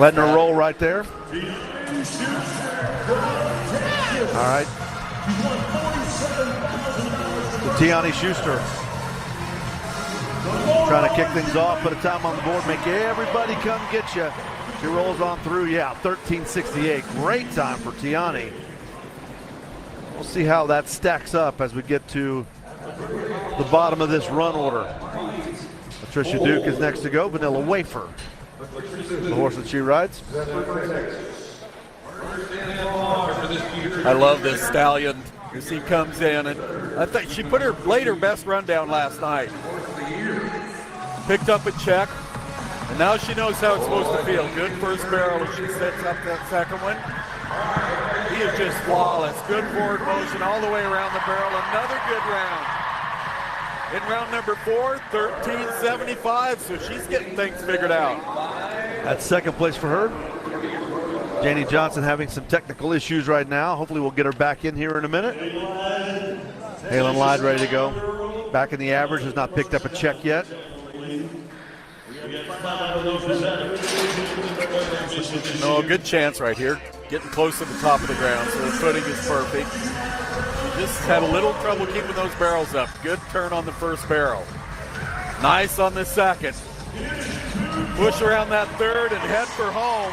Letting her roll right there. All right. Tiani Schuster trying to kick things off, put a time on the board, make everybody come get you. She rolls on through, 13:68. Great time for Tiani. We'll see how that stacks up as we get to the bottom of this run order. Patricia Duke is next to go. Vanilla Wafer, the horse that she rides. I love this stallion as he comes in, and I think she laid her best run down last night. Picked up a check, and now she knows how it's supposed to feel. Good first barrel as she sets up that second one. He is just flawless. Good forward motion all the way around the barrel. Another good round. In round number 4, 13:75, so she's getting things figured out. That's second place for her. Wenda Johnson having some technical issues right now. Hopefully we'll get her back in here in a minute. Halen Lyde ready to go. Back in the average, has not picked up a check yet. No, good chance right here. Getting close to the top of the ground, so the footing is perfect. Just had a little trouble keeping those barrels up. Good turn on the first barrel. Nice on the second. Push around that third and head for home.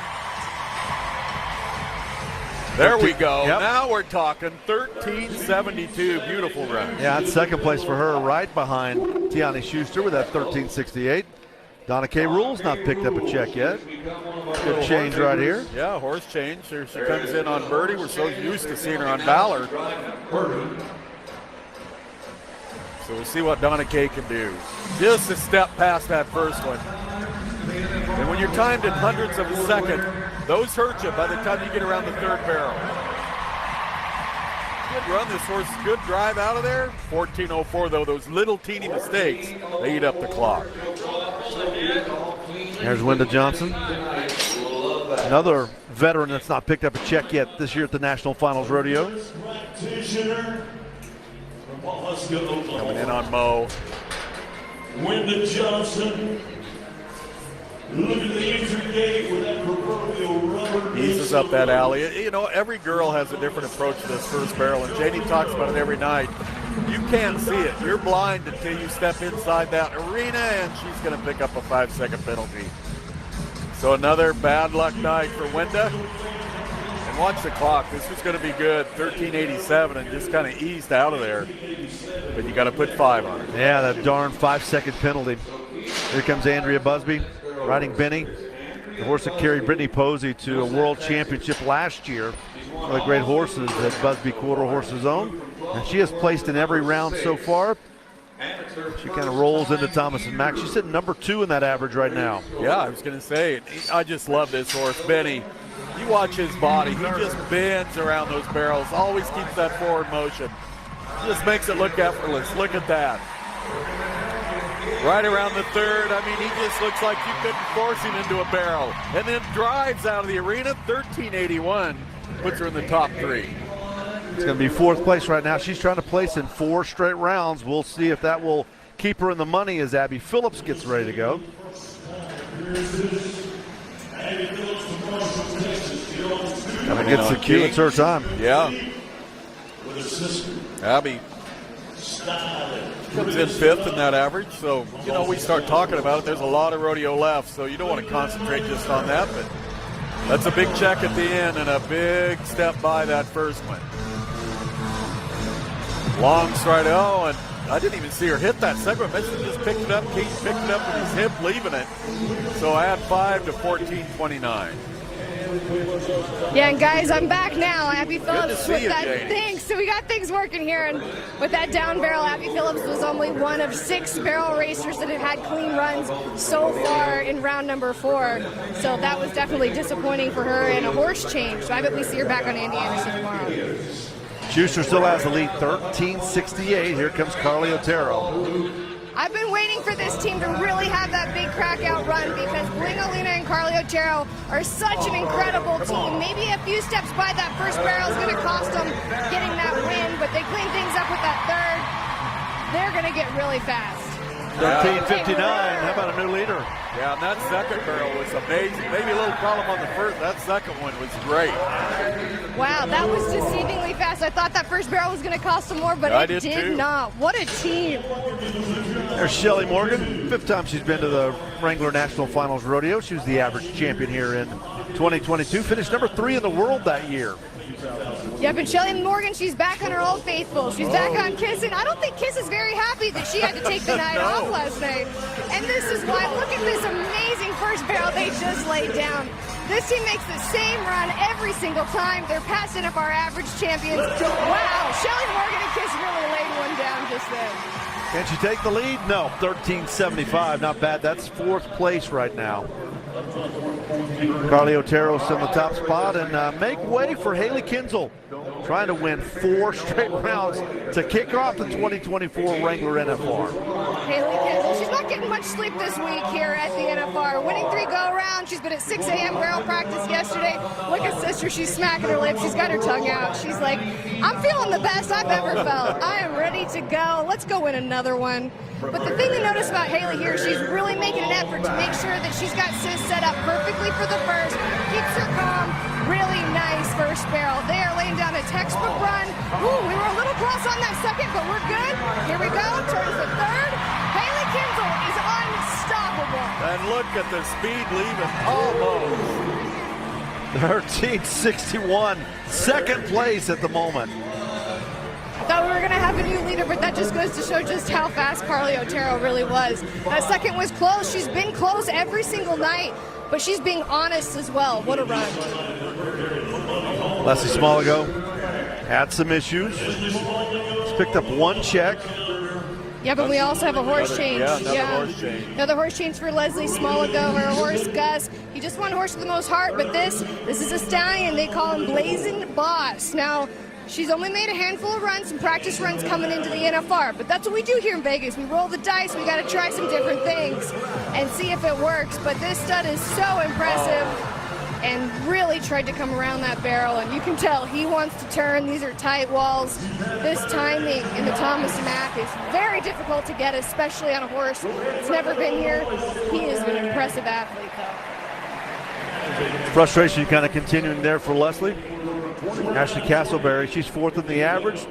There we go. Yep. Now we're talking 13:72. Beautiful run. Yeah, that's second place for her, right behind Tiani Schuster with that 13:68. Donna K. Rule's not picked up a check yet. Good change right here. Yeah, horse change. Here she comes in on Birdie. We're so used to seeing her on Valor. So we'll see what Donna K. can do. Just a step past that first one. And when you're timed in hundredths of a second, those hurt you by the time you get around the third barrel. Good run, this horse. Good drive out of there. 14:04 though. Those little teeny mistakes, they eat up the clock. There's Wenda Johnson. Another veteran that's not picked up a check yet this year at the National Finals Rodeo. Coming in on Mo. Wenda Johnson. Look at the entry gate with that proverbial rubber. Eases up that alley. You know, every girl has a different approach to this first barrel, and Janie talks about it every night. You can't see it. You're blind until you step inside that arena, and she's going to pick up a 5-second penalty. So another bad luck night for Wenda. And watch the clock. This was going to be good. 13:87, and just kind of eased out of there. But you got to put 5 on it. Yeah, that darn 5-second penalty. Here comes Andrea Busby riding Benny, the horse that carried Brittany Posey to a world championship last year. One of the great horses that Busby Quarter Horses own. And she has placed in every round so far. She kind of rolls into Thomas and Mack. She's sitting number 2 in that average right now. Yeah, I was going to say, I just love this horse. Benny, you watch his body. He just bends around those barrels, always keeps that forward motion. Just makes it look effortless. Look at that. Right around the third, I mean, he just looks like you couldn't force him into a barrel. And then drives out of the arena, 13:81, puts her in the top 3. It's going to be 4th place right now. She's trying to place in 4 straight rounds. We'll see if that will keep her in the money as Abby Phillips gets ready to go. Kind of gets the cue. It's her time. Yeah. Abby comes in 5th in that average, so, you know, we start talking about it. There's a lot of rodeo left, so you don't want to concentrate just on that, but that's a big check at the end and a big step by that first one. Long stride, and I didn't even see her hit that second one. Mitchell just picked it up. Keith picked it up with his hip, leaving it. So I had 5 to 14:29. Yeah, and guys, I'm back now. Abby Phillips with that Janie. thing. So we got things working here, and with that down barrel, Abby Phillips was only one of 6 barrel racers that have had clean runs so far in round number 4. So that was definitely disappointing for her, and a horse change. So I bet we see her back on Andy Anderson tomorrow. Schuster still has the lead, 13:68. Here comes Carly Otero. I've been waiting for this team to really have that big crack out run because Bling-A-Lina and Carly Otero are such an incredible team. Maybe a few steps by that first barrel is going to cost them getting that win, but they clean things up with that third. They're going to get really fast. 13:59. How about a new leader? Yeah, and that second barrel was amazing. Maybe a little problem on the first. That second one was great. Wow, that was deceivingly fast. I thought that first barrel was going to cost some more, but I it did did too. not. What a team. There's Shelley Morgan. 5th time she's been to the Wrangler National Finals Rodeo. She was the average champion here in 2022. Finished number 3 in the world that year. Yeah, but Shelley Morgan, she's back on her old faithful. She's back on Kiss, and I don't think Kiss is very happy that she had to take the night off last night. And this is why, look at this amazing first barrel they just laid down. This team makes the same run every single time. They're passing up our average champions. Wow, Shelley Morgan and Kiss really laid one down just then. Can she take the lead? No, 13:75, not bad. That's 4th place right now. Carly Otero's in the top spot, and make way for Hailey Kinsel, trying to win 4 straight rounds to kick off the 2024 Wrangler NFR. Hailey Kinsel, she's not getting much sleep this week here at the NFR. Winning 3 go-arounds. She's been at 6 a.m. barrel practice yesterday. Look at sister, she's smacking her lips. She's got her tongue out. She's like, I'm feeling the best I've ever felt. I am ready to go. Let's go win another one. But the thing to notice about Hailey here, she's really making an effort to make sure that she's got Sis set up perfectly for the first. Keeps her calm. Really nice first barrel. They are laying down a textbook run. Ooh, we were a little close on that second, but we're good. Here we go. Turns the third. Hailey Kinsel is unstoppable. And look at the speed leaving almost. 13:61, 2nd place at the moment. Thought we were going to have a new leader, but that just goes to show just how fast Carly Otero really was. That second was close. She's been close every single night, but she's being honest as well. What a run. Leslie Smalygo had some issues. She's picked up 1 check. Yeah, but we also have a horse change. Another horse change. Another horse change for Leslie Smalygo. Her horse, Gus. He just won horse with the most heart, but this is a stallion. They call him Blazing Boss. Now, she's only made a handful of runs, some practice runs coming into the NFR, but that's what we do here in Vegas. We roll the dice, we got to try some different things and see if it works. But this stud is so impressive and really tried to come around that barrel, and you can tell he wants to turn. These are tight walls. This timing in the Thomas Mack is very difficult to get, especially on a horse that's never been here. He is an impressive athlete, though. Frustration kind of continuing there for Leslie. Ashley Castleberry, she's 4th in the average.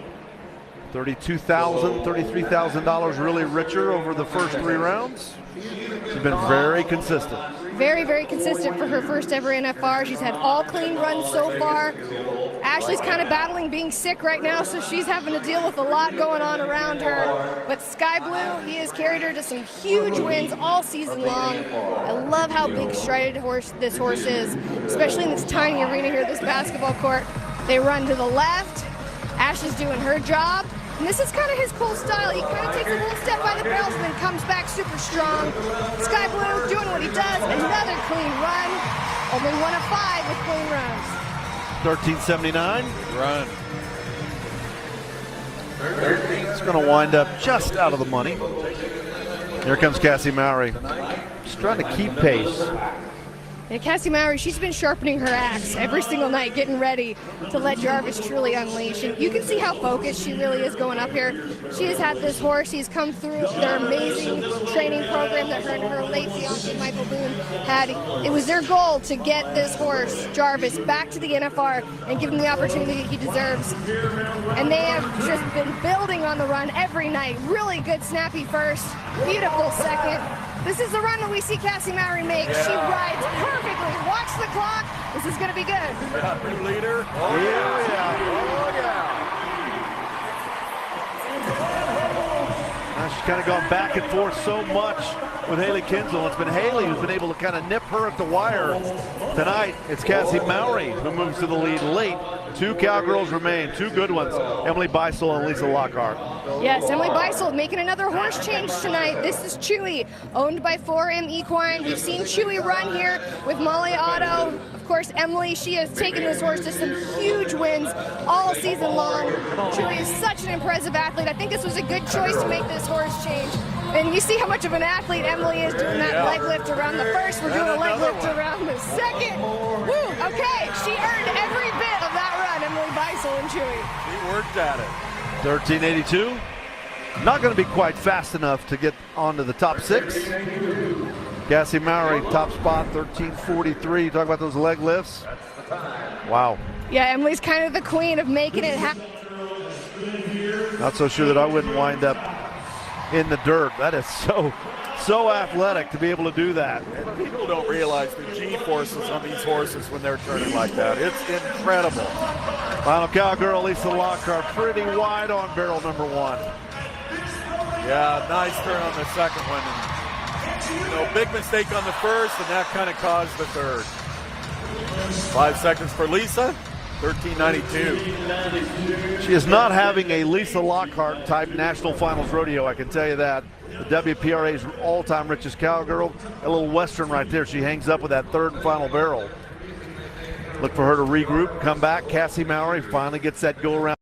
$32,000, $33,000 really richer over the first 3 rounds. She's been very consistent. Very, very consistent for her first ever NFR. She's had all clean runs so far. Ashley's kind of battling being sick right now, so she's having to deal with a lot going on around her. But Sky Blue, he has carried her to some huge wins all season long. I love how big strided this horse is, especially in this tiny arena here, this basketball court. They run to the left. Ashley's doing her job. And this is kind of his cool style. He kind of takes a little step by the barrels and then comes back super strong. Sky Blue doing what he does. Another clean run. Only 1 of 5 with clean runs. 13:79. Run. It's going to wind up just out of the money. Here comes Kassie Mowry. Just trying to keep pace. And Kassie Mowry, she's been sharpening her axe every single night, getting ready to let Jarvis truly unleash. And you can see how focused she really is going up here. She has had this horse. He's come through their amazing training program that her and her late fiancé, Michael Boone, had. It was their goal to get this horse, Jarvis, back to the NFR and give him the opportunity he deserves. And they have just been building on the run every night. Really good, snappy first, beautiful second. This is the run that we see Kassie Mowry make. She rides perfectly. Watch the clock. This is going to be good. Yeah, new leader. Oh, yeah. Oh, yeah. Now she's kind of gone back and forth so much with Hailey Kinsel. It's been Hailey who's been able to kind of nip her at the wire. Tonight, it's Kassie Mowry who moves to the lead late. 2 cowgirls remain, 2 good ones. Emily Beisel and Lisa Lockhart. Yes, Emily Beisel making another horse change tonight. This is Chewy, owned by 4M Equine. We've seen Chewy run here with Molly Otto. Of course, Emily, she has taken this horse to some huge wins all season long. Chewy is such an impressive athlete. I think this was a good choice to make this horse change. And you see how much of an athlete Emily is doing that leg lift around the first. We're doing a leg lift around the second. Woo, okay, she earned every bit of that run, Emily Beisel and Chewy. He worked at it. 13:82. Not going to be quite fast enough to get onto the top 6. Kassie Mowry, top spot, 13:43. Talk about those leg lifts. Wow. Yeah, Emily's kind of the queen of making it happen. Not so sure that I wouldn't wind up in the dirt. That is so athletic to be able to do that. And people don't realize the G-forces on these horses when they're turning like that. It's incredible. Final cowgirl, Lisa Lockhart, pretty wide on barrel number 1. Yeah, nice turn on the second one. And, big mistake on the first, and that kind of caused the third. 5 seconds for Lisa, 13:92. She is not having a Lisa Lockhart type national finals rodeo, I can tell you that. The WPRA's all-time richest cowgirl, a little western right there. She hangs up with that third and final barrel. Look for her to regroup, come back. Kassie Mowry finally gets that go around.